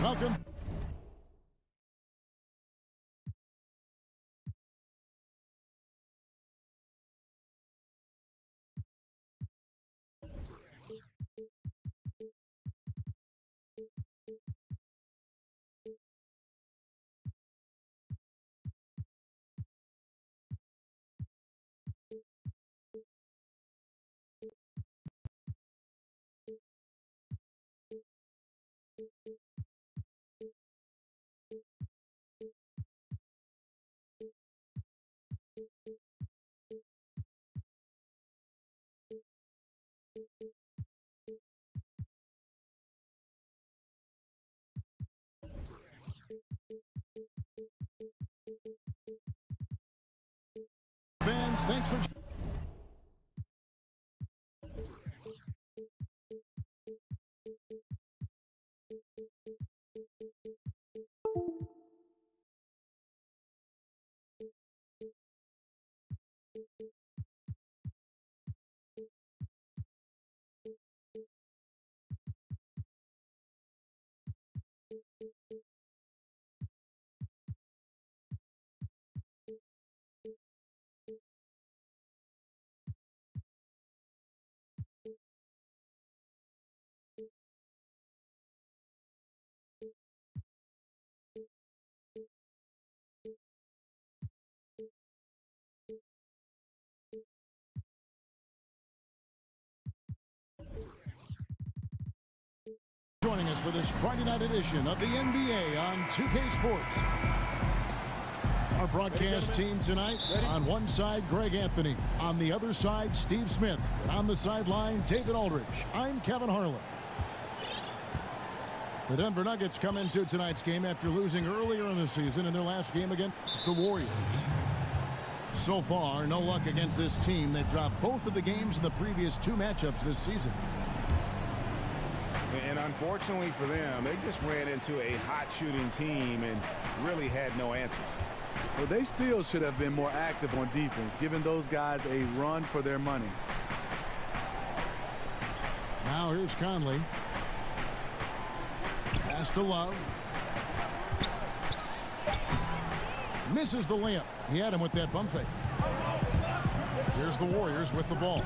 Welcome. Fans, thanks for... Joining us for this Friday night edition of the NBA on 2K Sports. Our broadcast team tonight, on one side, Greg Anthony. On the other side, Steve Smith. And on the sideline, David Aldridge. I'm Kevin Harlan. The Denver Nuggets come into tonight's game after losing earlier in the season in their last game against the Warriors. So far, no luck against this team. They've dropped both of the games in the previous two matchups this season. And unfortunately for them, they just ran into a hot shooting team and really had no answers. Well, they still should have been more active on defense, giving those guys a run for their money. Now here's Conley. Pass to Love. Misses the layup. He had him with that bump fake. Here's the Warriors with the ball.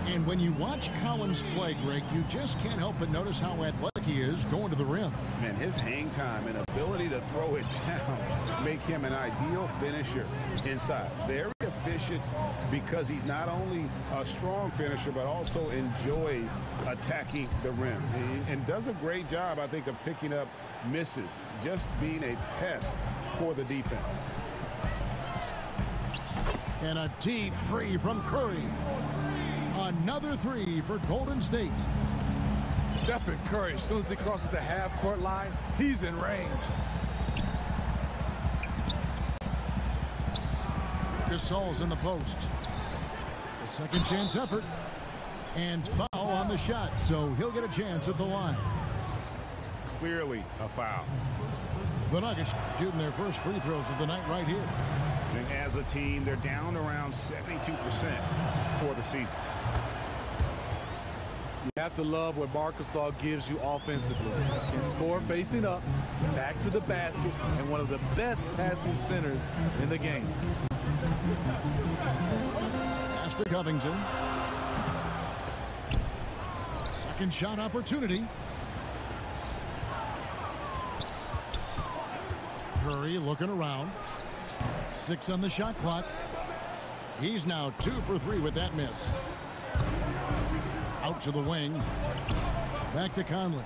And when you watch Collins play, Greg, you just can't help but notice how athletic he is going to the rim. Man, his hang time and ability to throw it down make him an ideal finisher inside. Very efficient because he's not only a strong finisher, but also enjoys attacking the rim. And does a great job, I think, of picking up misses, just being a pest for the defense. And a deep three from Curry. Another three for Golden State. Stephen Curry, as soon as he crosses the half-court line, he's in range. Gasol's in the post. A second chance effort. And foul on the shot, so he'll get a chance at the line. Clearly a foul. The Nuggets shooting their first free throws of the night right here. And as a team, they're down around 72% for the season. You have to love what Marcus gives you offensively. Can score facing up, back to the basket, and one of the best passing centers in the game. Pass to Covington. Second shot opportunity. Curry looking around. 6 on the shot clock. He's now 2 for 3 with that miss. Out to the wing. Back to Conley.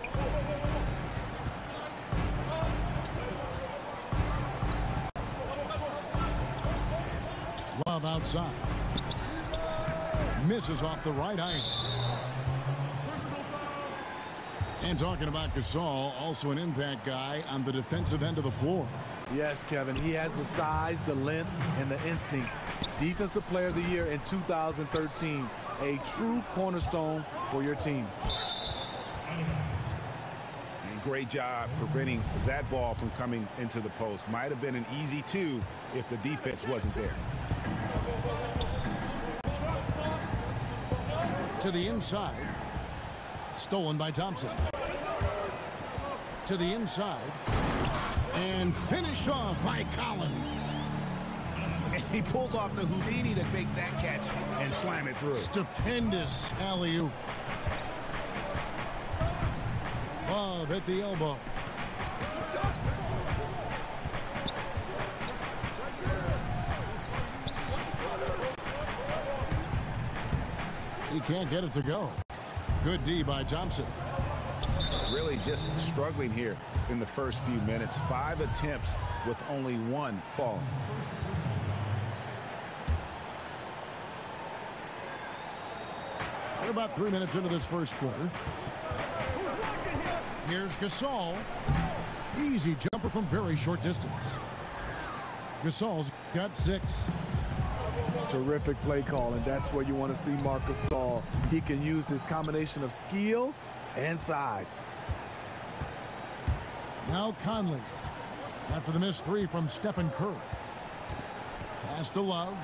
Love outside. Misses off the right eye. And talking about Gasol, also an impact guy on the defensive end of the floor. Yes, Kevin, he has the size, the length, and the instincts. Defensive Player of the Year in 2013. A true cornerstone for your team. And great job preventing that ball from coming into the post. Might have been an easy 2 if the defense wasn't there. To the inside. Stolen by Thompson. To the inside. And finished off by Collins. He pulls off the Houdini to make that catch and slam it through. Stupendous alley-oop. Love at the elbow. He can't get it to go. Good D by Thompson. Really just struggling here in the first few minutes. 5 attempts with only 1 fall. We're about 3 minutes into this first quarter. Here's Gasol. Easy jumper from very short distance. Gasol's got 6. Terrific play call, and that's where you want to see Marc Gasol. He can use his combination of skill and size. Now Conley. After the missed 3 from Stephen Curry. Pass to Love.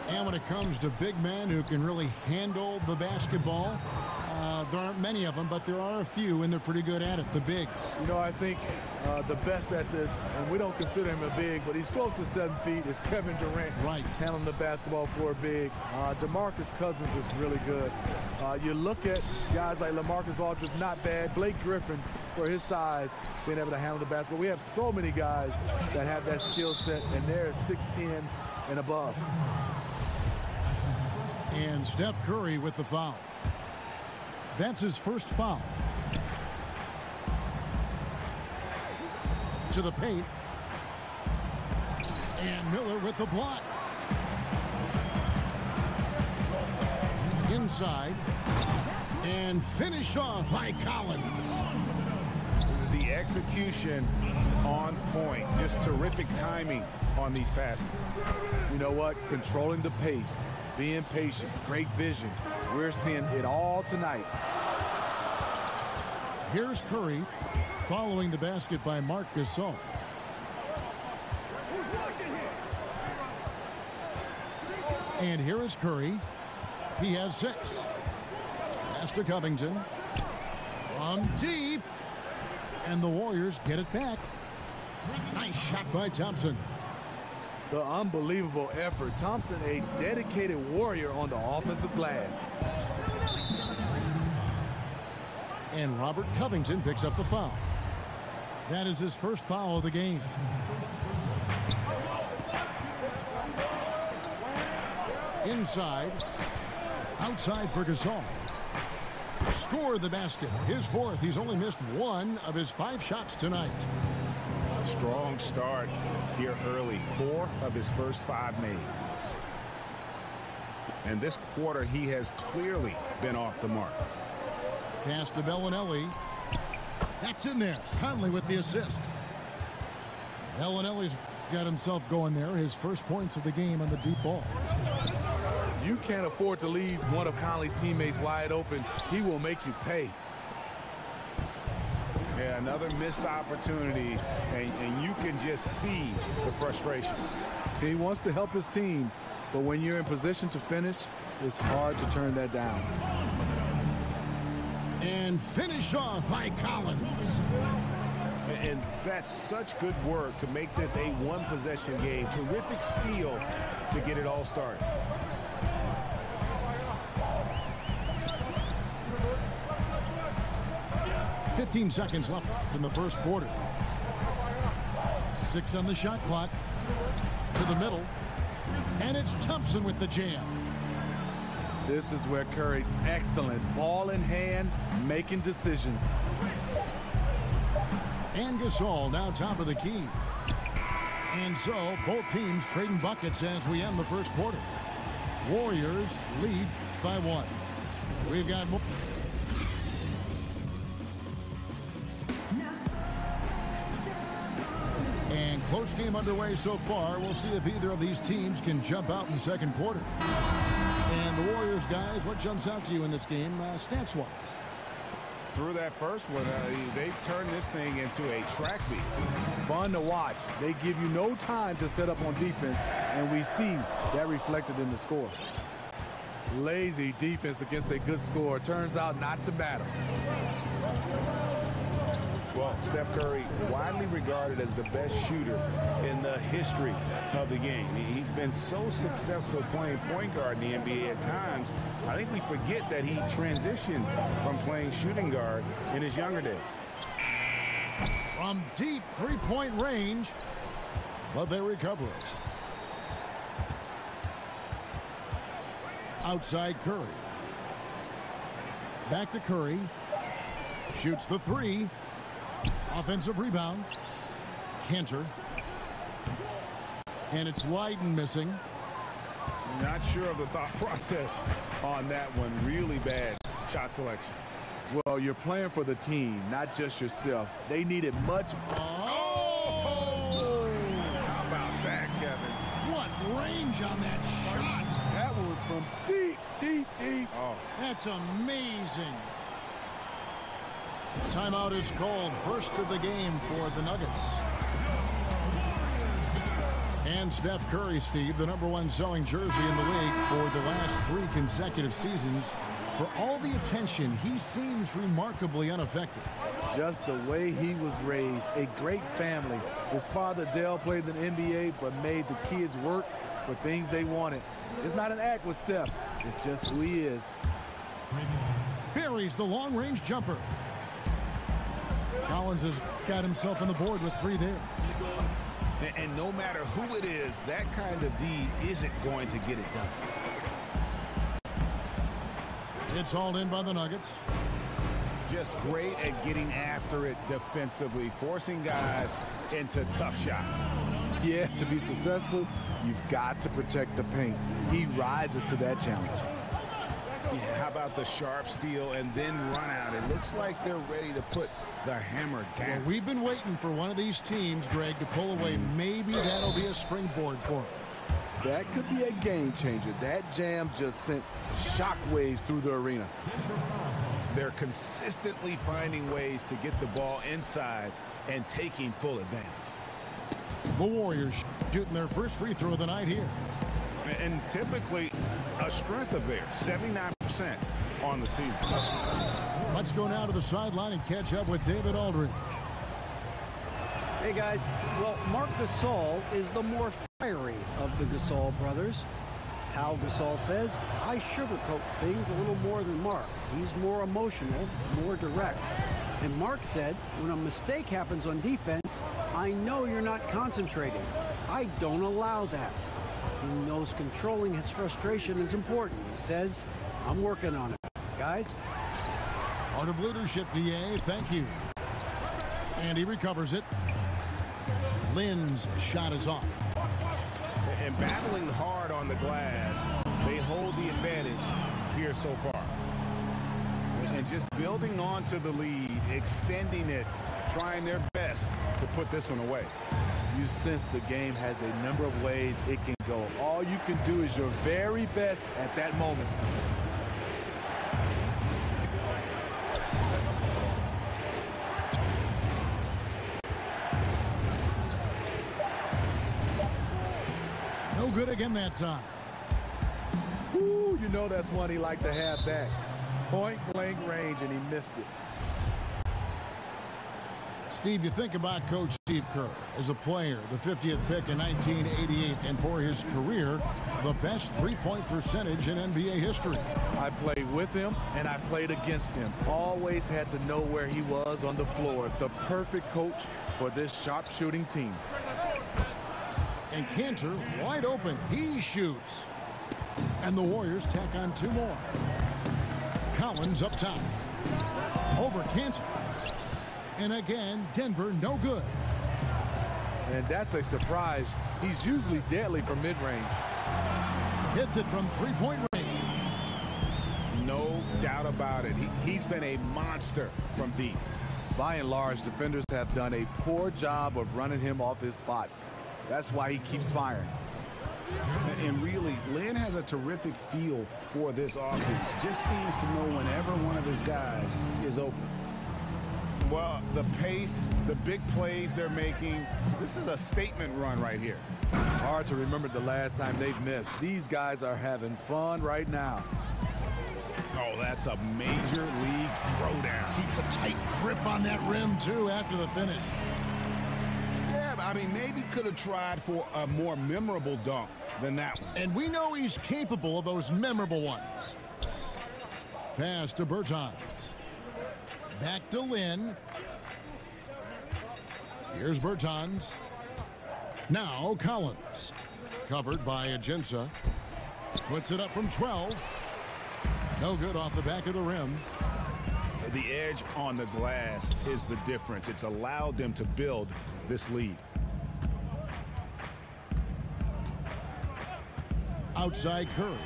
And when it comes to big men who can really handle the basketball, there aren't many of them, but there are a few, and they're pretty good at it, the bigs. You know, I think the best at this, and we don't consider him a big, but he's close to 7 feet, is Kevin Durant. Right. Handling the basketball for a big. DeMarcus Cousins is really good. You look at guys like LaMarcus Aldridge, not bad. Blake Griffin, for his size, being able to handle the basketball. We have so many guys that have that skill set, and they're 6'10" and above. And Steph Curry with the foul. That's his first foul. To the paint. And Miller with the block. Inside. And finished off by Collins. The execution on point. Just terrific timing on these passes. You know what? Controlling the pace. Being patient. Great vision. We're seeing it all tonight. Here's Curry following the basket by Marc Gasol. And here is Curry. He has 6. Pass to Covington. From deep. And the Warriors get it back. Nice shot by Thompson. The unbelievable effort. Thompson, a dedicated warrior on the offensive glass. And Robert Covington picks up the foul. That is his first foul of the game. Inside. Outside for Gasol. Scored the basket. His 4th. He's only missed 1 of his 5 shots tonight. Strong start here early. 4 of his first 5 made. And this quarter, he has clearly been off the mark. Pass to Bellinelli. That's in there. Conley with the assist. Bellinelli's got himself going there. His first points of the game on the deep ball. You can't afford to leave one of Conley's teammates wide open. He will make you pay. Yeah, another missed opportunity, and you can just see the frustration. He wants to help his team, but when you're in position to finish, it's hard to turn that down. And finish off by Collins. And that's such good work to make this a 1-possession game. Terrific steal to get it all started. $15 seconds left in the first quarter. 6 on the shot clock. To the middle. And it's Thompson with the jam. This is where Curry's excellent. Ball in hand, making decisions. And Gasol now top of the key. And so both teams trading buckets as we end the first quarter. Warriors lead by 1. We've got more. And close game underway so far. We'll see if either of these teams can jump out in the second quarter. And the Warriors, guys, what jumps out to you in this game, stats-wise? Through that first one, they've turned this thing into a track meet. Fun to watch. They give you no time to set up on defense, and we see that reflected in the score. Lazy defense against a good score turns out not to matter. Well, Steph Curry, widely regarded as the best shooter in the history of the game. He's been so successful playing point guard in the NBA at times. I think we forget that he transitioned from playing shooting guard in his younger days. From deep three-point range, but they recover it. Outside Curry. Back to Curry. Shoots the three. Offensive rebound. Cantor. And it's Lydon missing. Not sure of the thought process on that one. Really bad shot selection. Well, you're playing for the team, not just yourself. They needed much. Oh! How about that, Kevin? What range on that shot? That one was from deep, deep, deep. Oh, that's amazing. Timeout is called. First of the game for the Nuggets. And Steph Curry, Steve, the #1 selling jersey in the league for the last 3 consecutive seasons. For all the attention, he seems remarkably unaffected. Just the way he was raised. A great family. His father, Dale, played in the NBA, but made the kids work for things they wanted. It's not an act with Steph. It's just who he is. Buries the long-range jumper. Collins has got himself on the board with 3 there. And no matter who it is, that kind of D isn't going to get it done. It's hauled in by the Nuggets. Just great at getting after it defensively, forcing guys into tough shots. Yeah, to be successful, you've got to protect the paint. He rises to that challenge. Yeah, how about the sharp steal and then run out? It looks like they're ready to put the hammer down. Well, we've been waiting for one of these teams, Greg, to pull away. Maybe that'll be a springboard for them. That could be a game changer. That jam just sent shockwaves through the arena. They're consistently finding ways to get the ball inside and taking full advantage. The Warriors shooting their first free throw of the night here. And typically a strength of theirs, 79% on the season. Let's go now to the sideline and catch up with David Aldridge. Hey guys, well, Marc Gasol is the more fiery of the Gasol brothers. Pal Gasol says, I sugarcoat things a little more than Marc. He's more emotional, more direct. And Marc said, when a mistake happens on defense, I know you're not concentrating. I don't allow that. He knows controlling his frustration is important. He says, I'm working on it. Guys? Art of leadership, DA. Thank you. And he recovers it. Lynn's shot is off. And battling hard on the glass, they hold the advantage here so far. And just building on to the lead, extending it, trying their best to put this one away. You sense the game has a number of ways it can go. All you can do is your very best at that moment. No good again that time. Ooh, you know that's one he liked to have back. Point blank range, and he missed it. Steve, you think about Coach Steve Kerr as a player, the 50th pick in 1988, and for his career, the best three-point percentage in NBA history. I played with him, and I played against him. Always had to know where he was on the floor. The perfect coach for this sharp-shooting team. And Cantor wide open. He shoots. And the Warriors tack on 2 more. Collins up top. Over Cantor. And again, Denver no good. And that's a surprise. He's usually deadly from mid-range. Hits it from three-point range. No doubt about it. He's been a monster from deep. By and large, defenders have done a poor job of running him off his spots. That's why he keeps firing. And really, Lynn has a terrific feel for this offense. Just seems to know whenever one of his guys is open. Well, the pace, the big plays they're making, this is a statement run right here. Hard to remember the last time they've missed. These guys are having fun right now. Oh, that's a major league throwdown. Keeps a tight grip on that rim, too, after the finish. Yeah, I mean, maybe could have tried for a more memorable dunk than that one. And we know he's capable of those memorable ones. Pass to Bertans. Back to Lynn. Here's Bertans. Now Collins. Covered by Aginsa. Puts it up from 12. No good off the back of the rim. The edge on the glass is the difference. It's allowed them to build this lead. Outside Curry.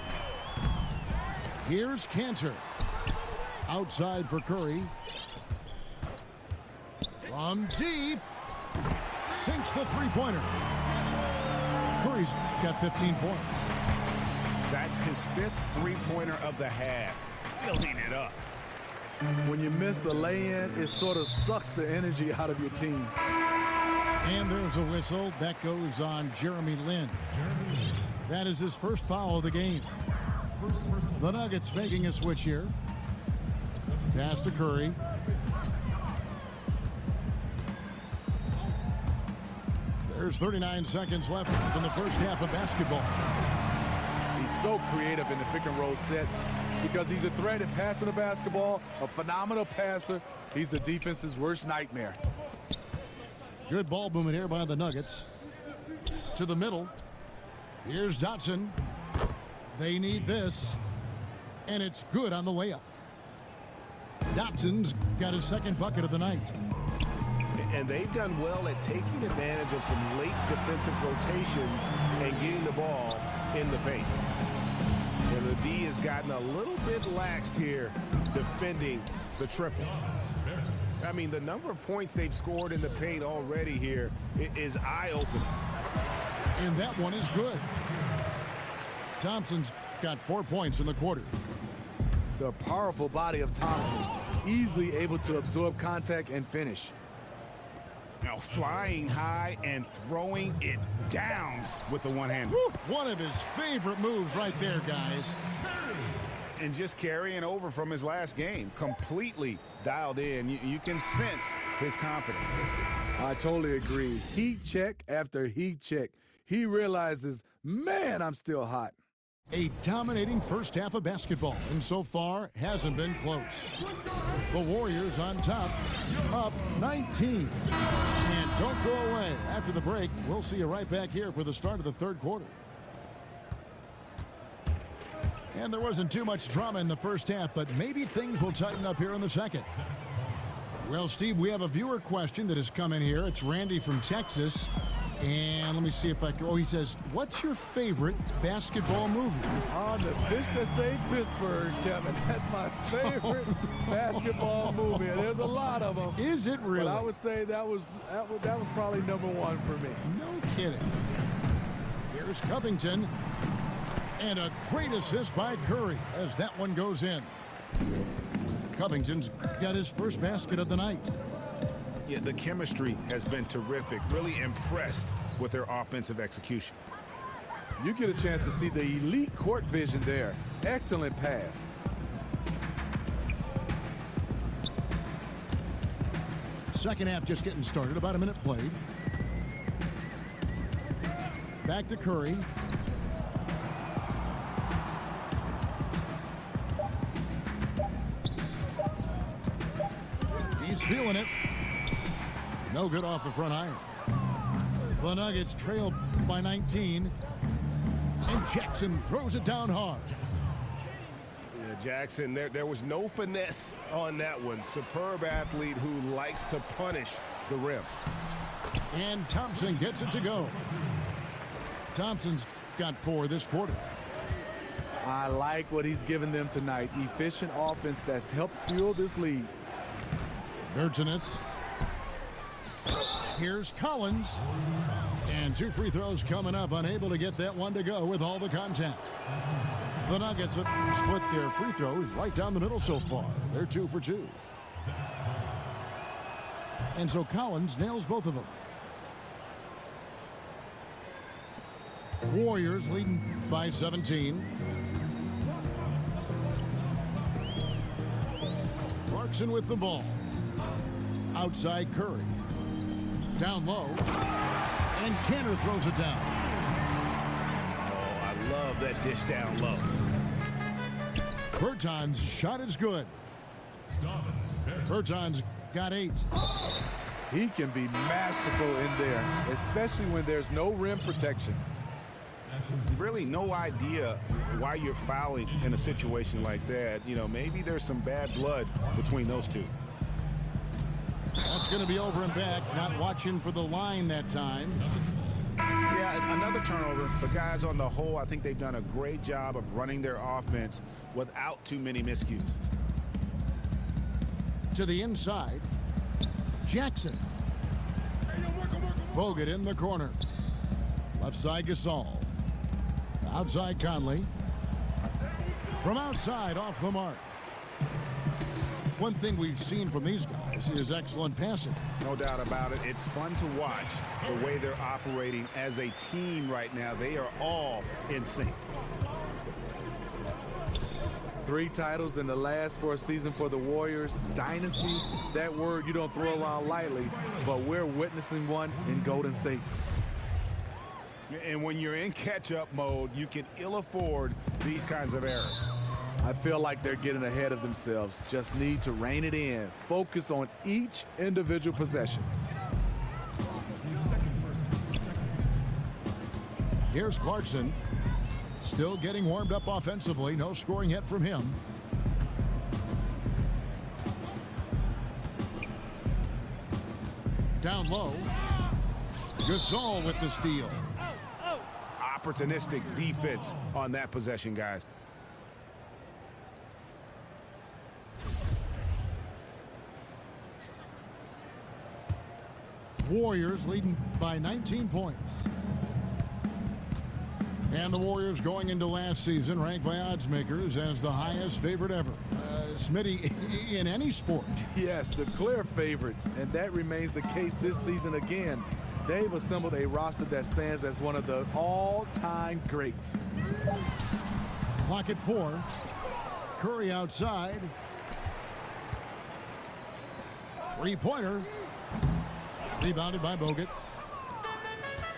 Here's Cantor. Outside for Curry. From deep. Sinks the three-pointer. Curry's got 15 points. That's his 5th three-pointer of the half. Filling it up. When you miss a lay-in, it sort of sucks the energy out of your team. And there's a whistle. That goes on Jeremy Lin. That is his first foul of the game. The Nuggets faking a switch here. Pass to Curry. There's 39 seconds left in the first half of basketball. He's so creative in the pick and roll sets because he's a threat at passing the basketball, a phenomenal passer. He's the defense's worst nightmare. Good ball movement here by the Nuggets. To the middle. Here's Dotson. They need this. And it's good on the layup. Dotson's got his second bucket of the night. And they've done well at taking advantage of some late defensive rotations and getting the ball in the paint. And the D has gotten a little bit laxed here defending the triple. I mean, the number of points they've scored in the paint already here is eye-opening. And that one is good. Thompson's got 4 points in the quarter. The powerful body of Thompson, easily able to absorb contact and finish. Now flying high and throwing it down with the one-hand. One of his favorite moves right there, guys. And just carrying over from his last game, completely dialed in. You can sense his confidence. I totally agree. Heat check after heat check. He realizes, man, I'm still hot. A dominating first half of basketball, and so far hasn't been close. The Warriors on top, up 19. And don't go away. After the break, we'll see you right back here for the start of the third quarter. And there wasn't too much drama in the first half, but maybe things will tighten up here in the second. Well, Steve, we have a viewer question that has come in here. It's Randy from Texas. And let me see if I can. Oh, he says, what's your favorite basketball movie? On the fish that say Pittsburgh, Kevin. That's my favorite basketball movie. And there's a lot of them. Is it really? But I would say that was probably number one for me. No kidding. Here's Covington. And a great assist by Curry as that one goes in. Covington's got his first basket of the night. Yeah, the chemistry has been terrific. Really impressed with their offensive execution. You get a chance to see the elite court vision there. Excellent pass. Second half just getting started. About a minute played. Back to Curry. He's feeling it. No good off the front iron. The Nuggets trail by 19. And Jackson throws it down hard. Yeah, Jackson, there was no finesse on that one. Superb athlete who likes to punish the rim. And Thompson gets it to go. Thompson's got 4 this quarter. I like what he's given them tonight. Efficient offense that's helped fuel this lead. Bertans. Here's Collins. And 2 free throws coming up. Unable to get that one to go with all the contact. The Nuggets have split their free throws right down the middle so far. They're 2 for 2. And so Collins nails both of them. Warriors leading by 17. Clarkson with the ball. Outside Curry. Down low. And Kanter throws it down. Oh, I love that dish down low. Berton's shot is good. Berton's got 8. He can be masterful in there, especially when there's no rim protection. Really no idea why you're fouling in a situation like that. You know, maybe there's some bad blood between those two. That's going to be over and back. Not watching for the line that time. Yeah, another turnover. But guys, on the whole, I think they've done a great job of running their offense without too many miscues. To the inside. Jackson. Bogut in the corner. Left side Gasol. Outside Conley. From outside, off the mark. One thing we've seen from these guys is excellent passing. No doubt about it. It's fun to watch the way they're operating as a team right now. They are all in sync. 3 titles in the last 4 seasons for the Warriors. Dynasty, that word you don't throw around lightly, but we're witnessing one in Golden State. And when you're in catch-up mode, you can ill afford these kinds of errors. I feel like they're getting ahead of themselves. Just need to rein it in. Focus on each individual possession. Here's Clarkson. Still getting warmed up offensively. No scoring yet from him. Down low. Gasol with the steal. Opportunistic defense on that possession, guys. Warriors leading by 19 points. And the Warriors going into last season ranked by odds makers as the highest favorite ever. Smitty, in any sport. Yes, the clear favorites, and that remains the case this season again. They've assembled a roster that stands as one of the all-time greats. Clock at 4. Curry outside. 3-pointer. Rebounded by Bogut.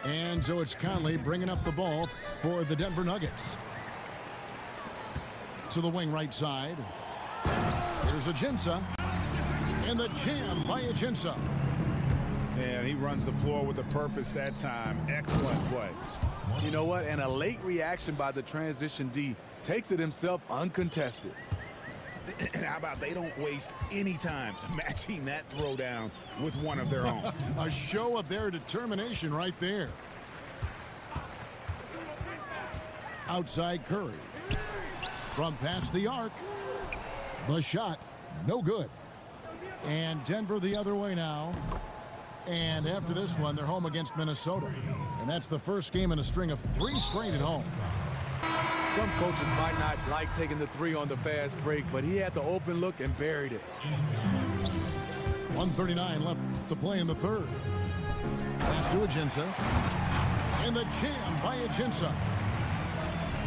And so it's Conley bringing up the ball for the Denver Nuggets. To the wing right side. Here's Ajinça. And the jam by Ajinça. And he runs the floor with a purpose that time. Excellent play. You know what? And a late reaction by the transition D takes it himself uncontested. And how about they don't waste any time matching that throwdown with one of their own. A show of their determination right there. Outside Curry. From past the arc. The shot, no good. And Denver the other way now. And after this one, they're home against Minnesota. And that's the first game in a string of 3 straight at home. Some coaches might not like taking the 3 on the fast break, but he had the open look and buried it. 1:39 left to play in the third. Pass to Ajinça. And the jam by Ajinça.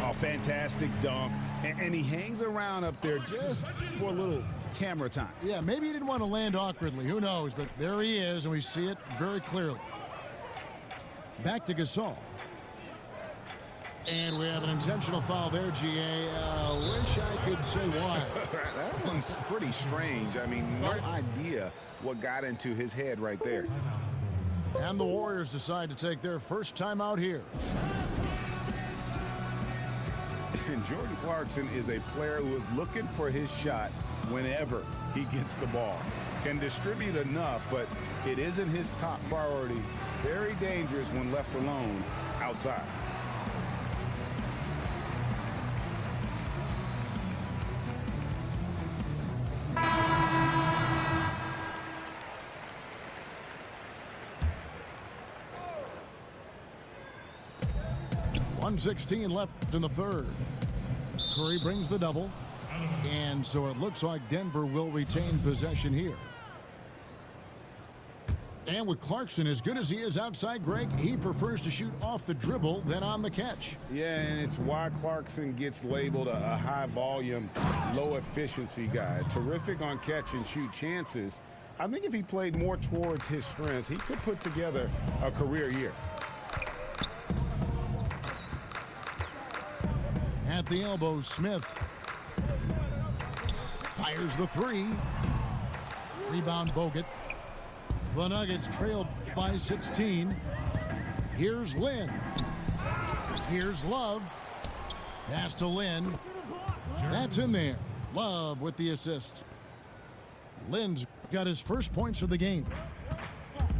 Oh, fantastic dunk. And he hangs around up there just for a little camera time. Yeah, maybe he didn't want to land awkwardly. Who knows? But there he is, and we see it very clearly. Back to Gasol. And we have an intentional foul there, GA. Wish I could say why. That one's pretty strange. I mean, no idea what got into his head right there. And the Warriors decide to take their first time out here. And Jordan Clarkson is a player who is looking for his shot whenever he gets the ball. Can distribute enough, but it isn't his top priority. Very dangerous when left alone outside. .116 left in the third. Curry brings the double. And so it looks like Denver will retain possession here. And with Clarkson, as good as he is outside, Greg, he prefers to shoot off the dribble than on the catch. Yeah, and it's why Clarkson gets labeled a high-volume, low-efficiency guy. Terrific on catch-and-shoot chances. I think if he played more towards his strengths, he could put together a career year. At the elbow, Smith fires the three. Rebound, Bogut. The Nuggets trailed by 16. Here's Lynn. Here's Love. Pass to Lynn. That's in there. Love with the assist. Lynn's got his first points of the game.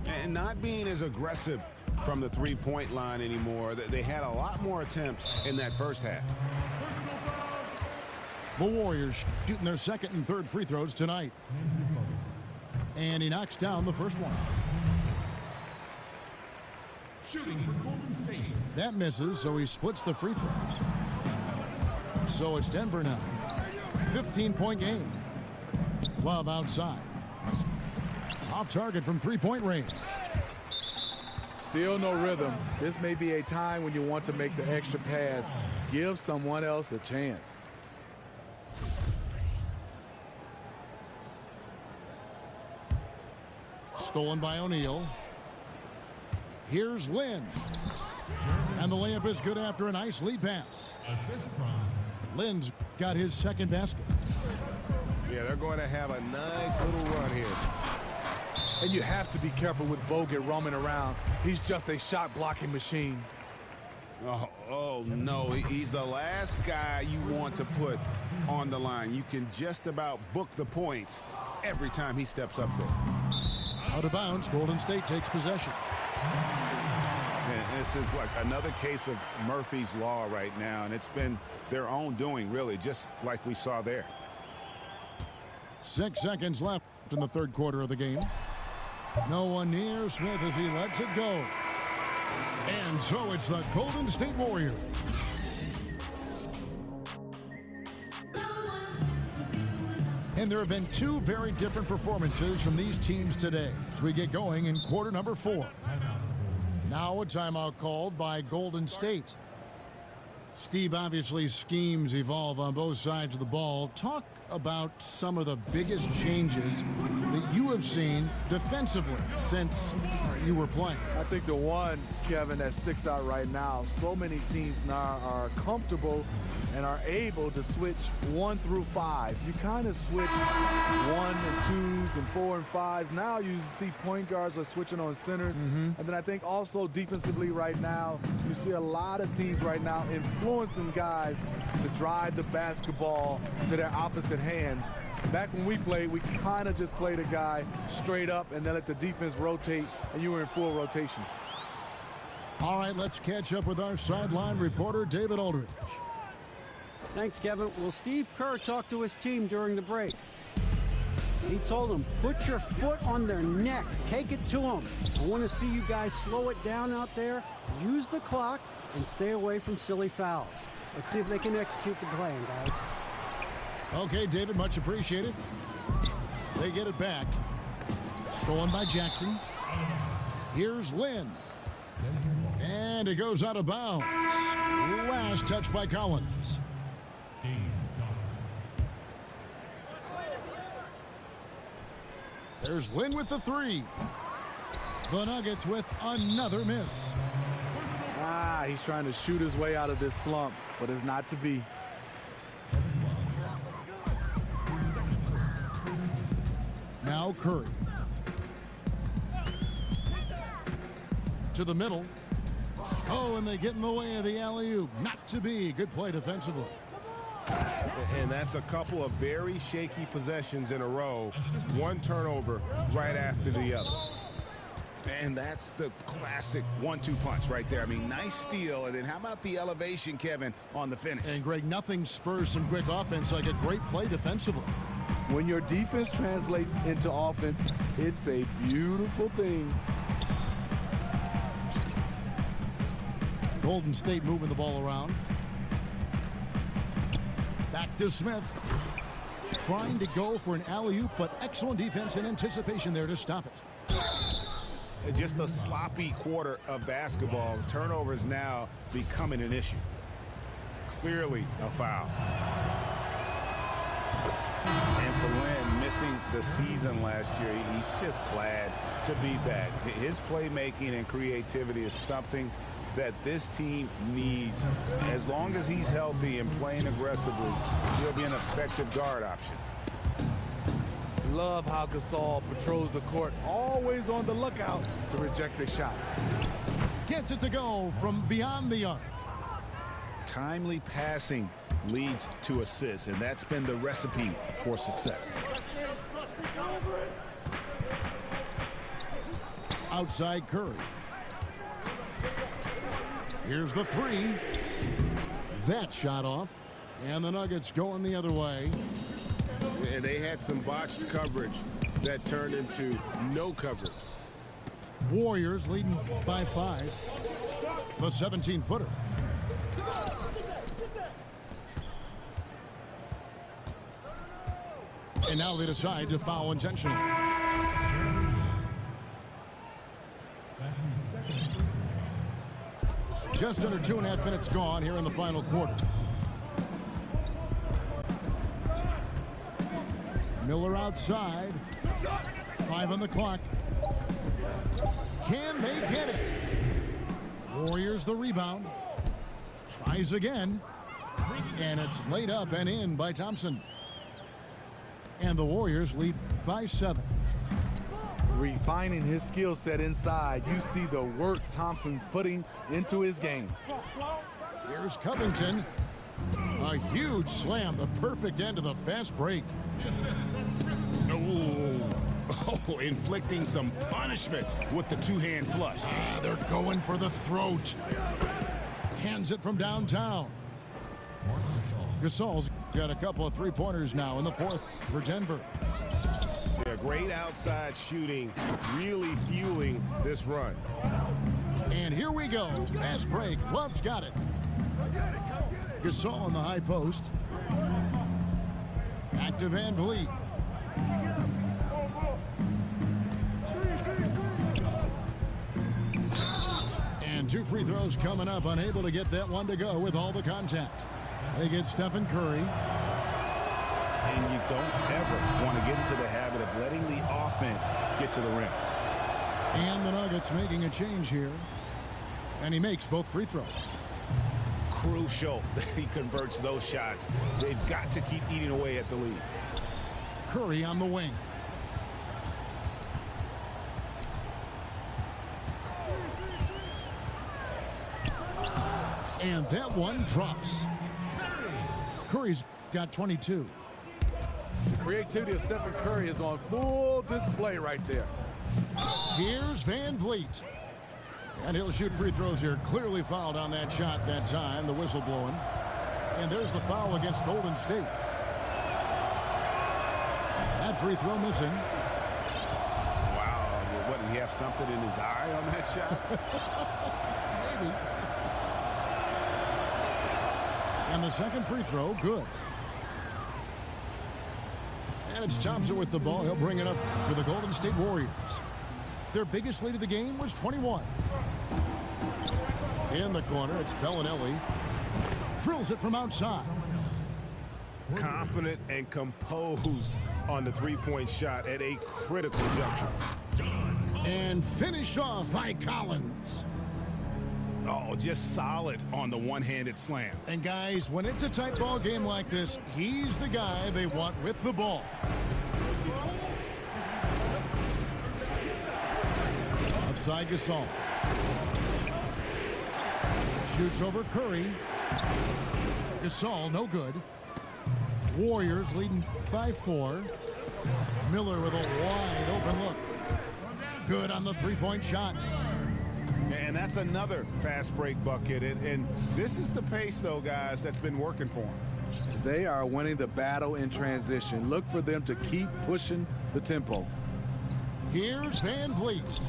And not being as aggressive from the three-point line anymore. They had a lot more attempts in that first half. The Warriors shooting their second and third free throws tonight. And he knocks down the first one. Shooting for Golden State. That misses, so he splits the free throws. So it's Denver now. 15-point game. Love outside. Off target from three-point range. Still no rhythm. This may be a time when you want to make the extra pass. Give someone else a chance. Stolen by O'Neal. Here's Lynn. And the layup is good after a nice lead pass. Lynn's got his second basket. Yeah, they're going to have a nice little run here. And you have to be careful with Bogut roaming around. He's just a shot blocking machine. Oh, no, he's the last guy you want to put on the line. You can just about book the points every time he steps up there. Out of bounds, Golden State takes possession. And this is like another case of Murphy's Law right now, and it's been their own doing, really, just like we saw there. 6 seconds left in the third quarter of the game. No one near Smith as he lets it go. And so it's the Golden State Warriors. And there have been two very different performances from these teams today as we get going in quarter number 4. Now a timeout called by Golden State. Steve, obviously schemes evolve on both sides of the ball. Talk about some of the biggest changes that you have seen defensively since you were playing. I think the one, Kevin, that sticks out right now, so many teams now are comfortable and are able to switch 1 through 5. You kind of switch 1 and 2s and 4 and 5s. Now you see point guards are switching on centers. And then I think also defensively right now, you see a lot of teams right now influencing guys to drive the basketball to their opposite hands. Back when we played, we kind of just played a guy straight up and then let the defense rotate, and you were in full rotation. All right, let's catch up with our sideline reporter, David Aldridge. Thanks, Kevin. Well, Steve Kerr talked to his team during the break. He told them, put your foot on their neck. Take it to them. I want to see you guys slow it down out there, use the clock, and stay away from silly fouls. Let's see if they can execute the plan, guys. Okay, David, much appreciated. They get it back. Stolen by Jackson. Here's Lynn. And it goes out of bounds. Last touch by Collins. There's Lynn with the 3. The Nuggets with another miss. He's trying to shoot his way out of this slump, but it's not to be. Now Curry. To the middle. Oh, and they get in the way of the alley-oop. Not to be. Good play defensively. And that's a couple of very shaky possessions in a row. One turnover right after the other. And that's the classic 1-2 punch right there. I mean, nice steal. And then how about the elevation, Kevin, on the finish? And, Greg, nothing spurs some quick offense like a great play defensively. When your defense translates into offense, it's a beautiful thing. Golden State moving the ball around. Back to Smith. Trying to go for an alley-oop, but excellent defense and anticipation there to stop it. just a sloppy quarter of basketball. Turnovers now becoming an issue. Clearly a foul. And for Lynn, missing the season last year, he's just glad to be back. His playmaking and creativity is something that this team needs. As long as he's healthy and playing aggressively, he'll be an effective guard option. Love how Gasol patrols the court, always on the lookout to reject a shot. Gets it to go from beyond the arc. Timely passing leads to assists, and that's been the recipe for success. Outside Curry. Here's the three. That shot off. And the Nuggets going the other way. And they had some botched coverage that turned into no coverage. Warriors leading by 5. The 17-footer. And now they decide to foul intentionally. Just under 2.5 minutes gone here in the final quarter. Miller outside. 5 on the clock. Can they get it? Warriors the rebound. Tries again. And it's laid up and in by Thompson. And the Warriors lead by 7. Refining his skill set inside, you see the work Thompson's putting into his game. Here's Covington. A huge slam, the perfect end of the fast break. Oh, inflicting some punishment with the two-hand flush. They're going for the throat. Hands it from downtown. Gasol's got a couple of three-pointers now in the fourth for Denver. Yeah, great outside shooting, really fueling this run. And here we go. Fast break. Love's got it. Gasol on the high post. Back to Van Vliet. And 2 free throws coming up. Unable to get that one to go with all the contact. They get Stephen Curry. And you don't ever want to get into the habit of letting the offense get to the rim. And the Nuggets making a change here. And he makes both free throws. Crucial that he converts those shots. They've got to keep eating away at the lead. Curry on the wing. And that one drops. Curry's got 22. The creativity of Stephen Curry is on full display right there. Here's Van Vliet. And he'll shoot free throws here. Clearly fouled on that shot that time. The whistle blowing. And there's the foul against Golden State. That free throw missing. Wow. What, did he have something in his eye on that shot? Maybe. And the second free throw, good. And it's Thompson with the ball. He'll bring it up for the Golden State Warriors. Their biggest lead of the game was 21. In the corner, it's Bellinelli. Drills it from outside. Confident and composed on the three-point shot at a critical juncture. And finished off by Collins. Oh, just solid on the one-handed slam. And guys, when it's a tight ball game like this, he's the guy they want with the ball. Outside Gasol. Shoots over Curry. Gasol, no good. Warriors leading by 4. Miller with a wide open look. Good on the three-point shot. And that's another fast break bucket. And this is the pace, though, guys, that's been working for them. They are winning the battle in transition. Look for them to keep pushing the tempo. Here's Van Vliet.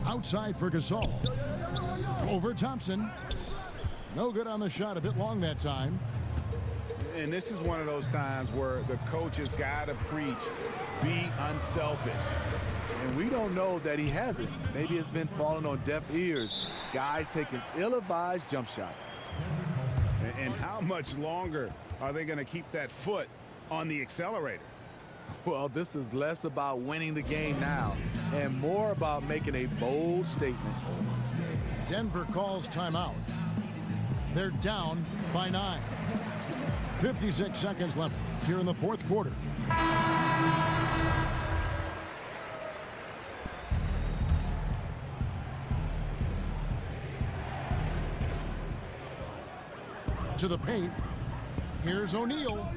Outside for Gasol. Over Thompson. No good on the shot. A bit long that time. And this is one of those times where the coach has got to preach, be unselfish. And we don't know that he hasn't. Maybe it's been falling on deaf ears. Guys taking ill-advised jump shots. And how much longer are they going to keep that foot on the accelerator? Well, this is less about winning the game now and more about making a bold statement. Denver calls timeout. They're down by 9. 56 seconds left here in the fourth quarter. To the paint. Here's O'Neal.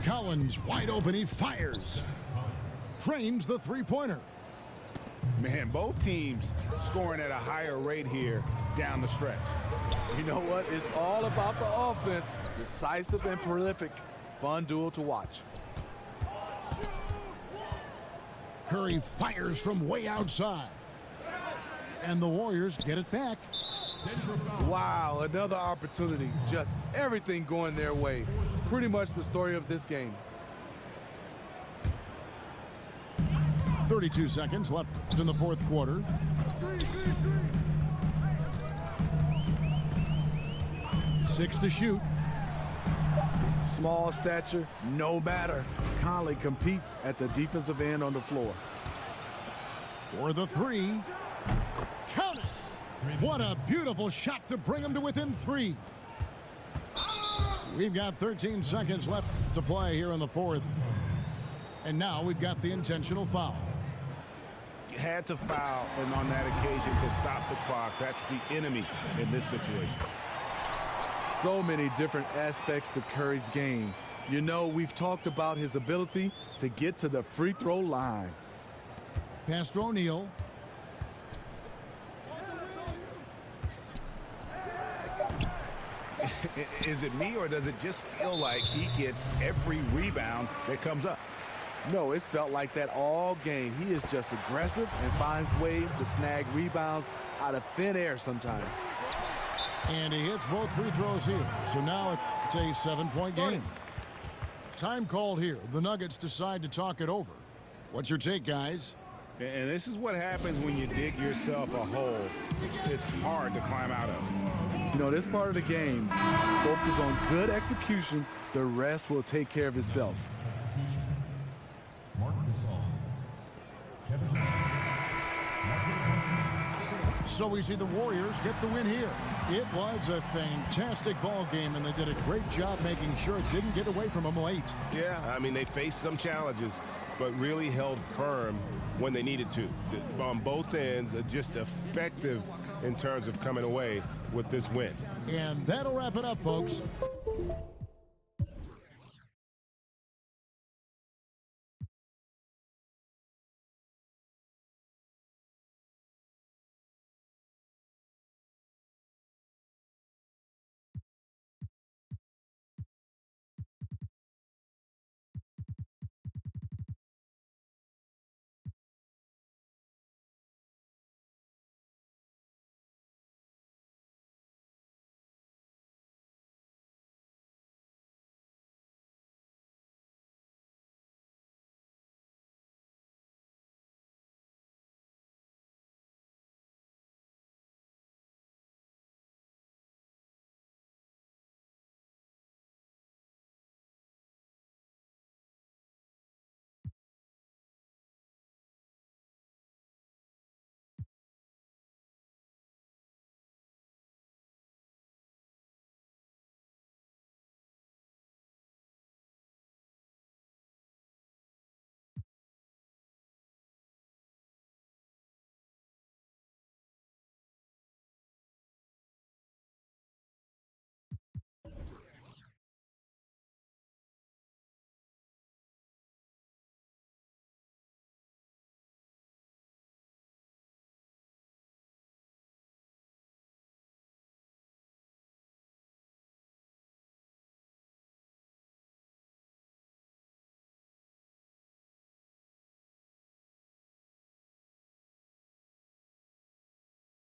Collins wide open. He fires. Trains the three-pointer. Man, both teams scoring at a higher rate here down the stretch. You know what? It's all about the offense. Decisive and prolific. Fun duel to watch. Curry fires from way outside. And the Warriors get it back. Wow, another opportunity. Just everything going their way. Pretty much the story of this game. 32 seconds left in the fourth quarter. Six to shoot. Small stature, no matter. Conley competes at the defensive end on the floor. For the three. Count it! What a beautiful shot to bring him to within 3. We've got 13 seconds left to play here in the fourth. And now we've got the intentional foul. Had to foul, and on that occasion to stop the clock. That's the enemy in this situation. So many different aspects to Curry's game. You know, we've talked about his ability to get to the free throw line. Pass to O'Neal. Is it me, or does it just feel like he gets every rebound that comes up? No, it's felt like that all game. He is just aggressive and finds ways to snag rebounds out of thin air sometimes. And he hits both free throws here. So now it's a 7-point game. Time called here. The Nuggets decide to talk it over. What's your take, guys? And this is what happens when you dig yourself a hole. It's hard to climb out of. You know, this part of the game, focus on good execution. The rest will take care of itself. So we see the Warriors get the win here. It was a fantastic ball game, and they did a great job making sure it didn't get away from them late. Yeah, I mean, they faced some challenges, but really held firm when they needed to. On both ends, just effective in terms of coming away with this win. And that'll wrap it up, folks.